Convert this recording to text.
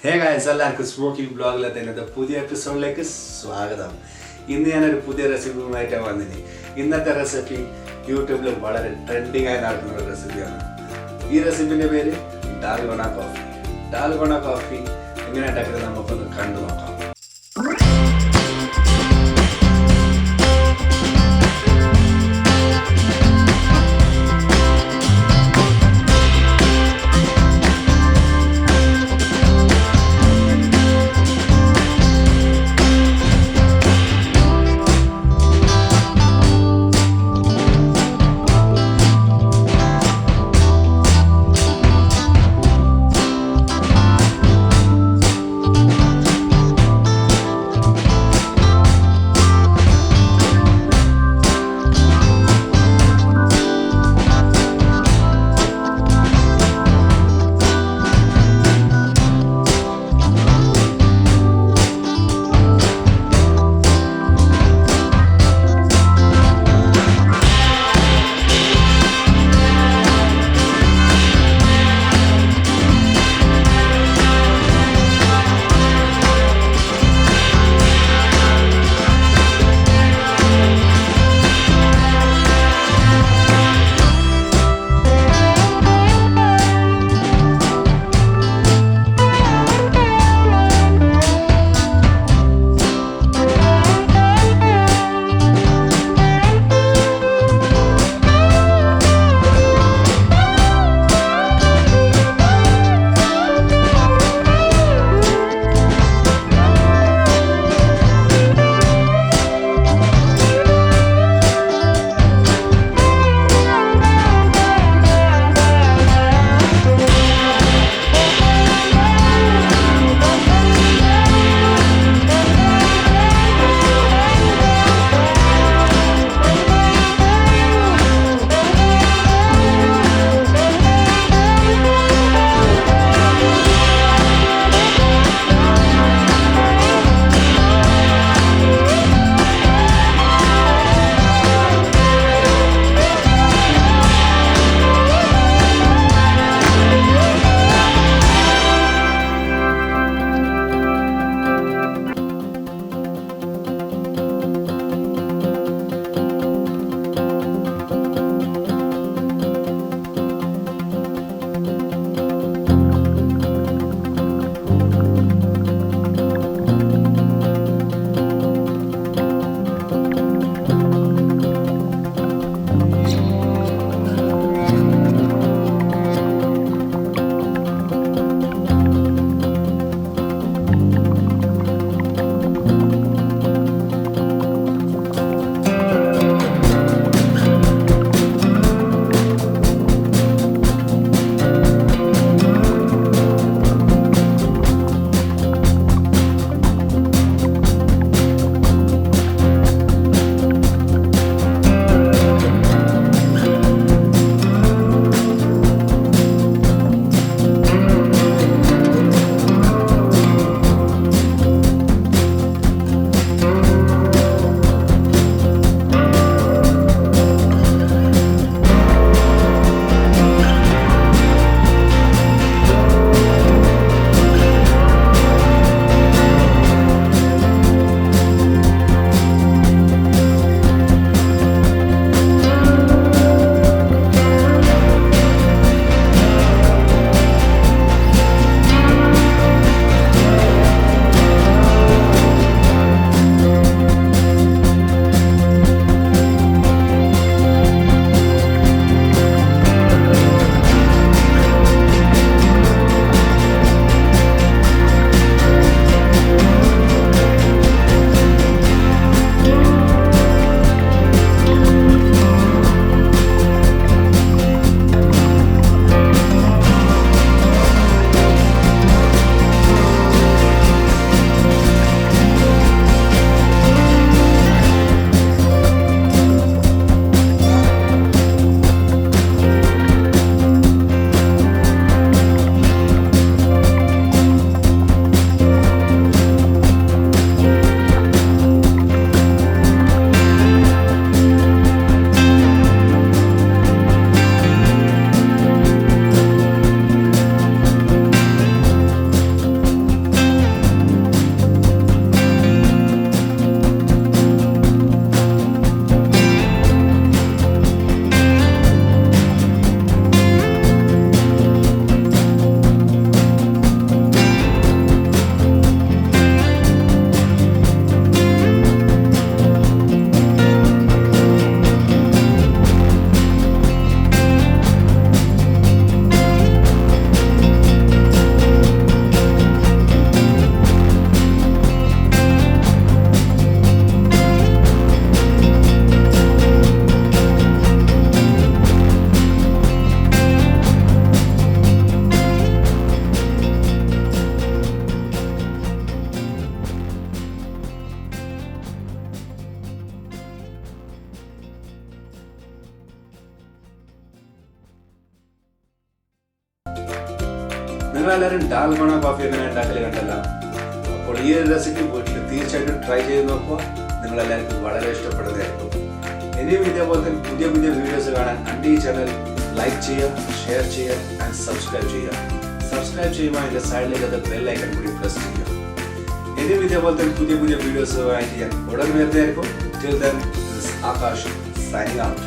Hey guys, എല്ലാവർക്കും smoky വ്ളോഗിലത്തെ ഇന്നത്തെ പുതിയ എപ്പിസോഡിലേക്ക് സ്വാഗതം. ഇന്ന് ഞാനൊരു പുതിയ റെസിപ്പിയുമായിട്ടാണ് വന്നത്. ഇന്നത്തെ റെസിപ്പി യൂട്യൂബിൽ വളരെ ട്രെൻഡിങ് ആയി നടക്കുന്ന ഒരു റെസിപ്പിയാണ്. ഈ റെസിപ്പിൻ്റെ പേര് ഡാൽഗോണ കോഫി. ഡാൽഗോണ കോഫി എങ്ങനെ ഉണ്ടാക്കുന്നത് നമുക്കൊന്ന് കണ്ടു നോക്കാം. നിങ്ങളെല്ലാവരും ഡാൽഗോണ കോഫി എങ്ങനെ ഉണ്ടാക്കൽ കണ്ടല്ലോ. അപ്പോൾ ഈ ഒരു റെസിപ്പി വീട്ടിൽ തീർച്ചയായിട്ടും ട്രൈ ചെയ്ത് നോക്കുക. നിങ്ങളെല്ലാവർക്കും വളരെ ഇഷ്ടപ്പെടുന്നതായിരിക്കും. ഇനിയും ഇതേപോലത്തെ പുതിയ പുതിയ വീഡിയോസ് കാണാൻ എൻ്റെ ഈ ചാനൽ ലൈക്ക് ചെയ്യുക, ഷെയർ ചെയ്യുക ആൻഡ് സബ്സ്ക്രൈബ് ചെയ്യുക. സബ്സ്ക്രൈബ് ചെയ്യുമ്പോൾ അതിൻ്റെ സൈഡിലേക്ക് ബെൽ ഐക്കൺ കൂടി പ്രസ് ചെയ്യുക. ഇനിയും ഇതേപോലത്തെ പുതിയ പുതിയ വീഡിയോസുമായിട്ട് ഞാൻ ഉടൻ വരുന്നതായിരിക്കും. Till then, this is Akash signing out.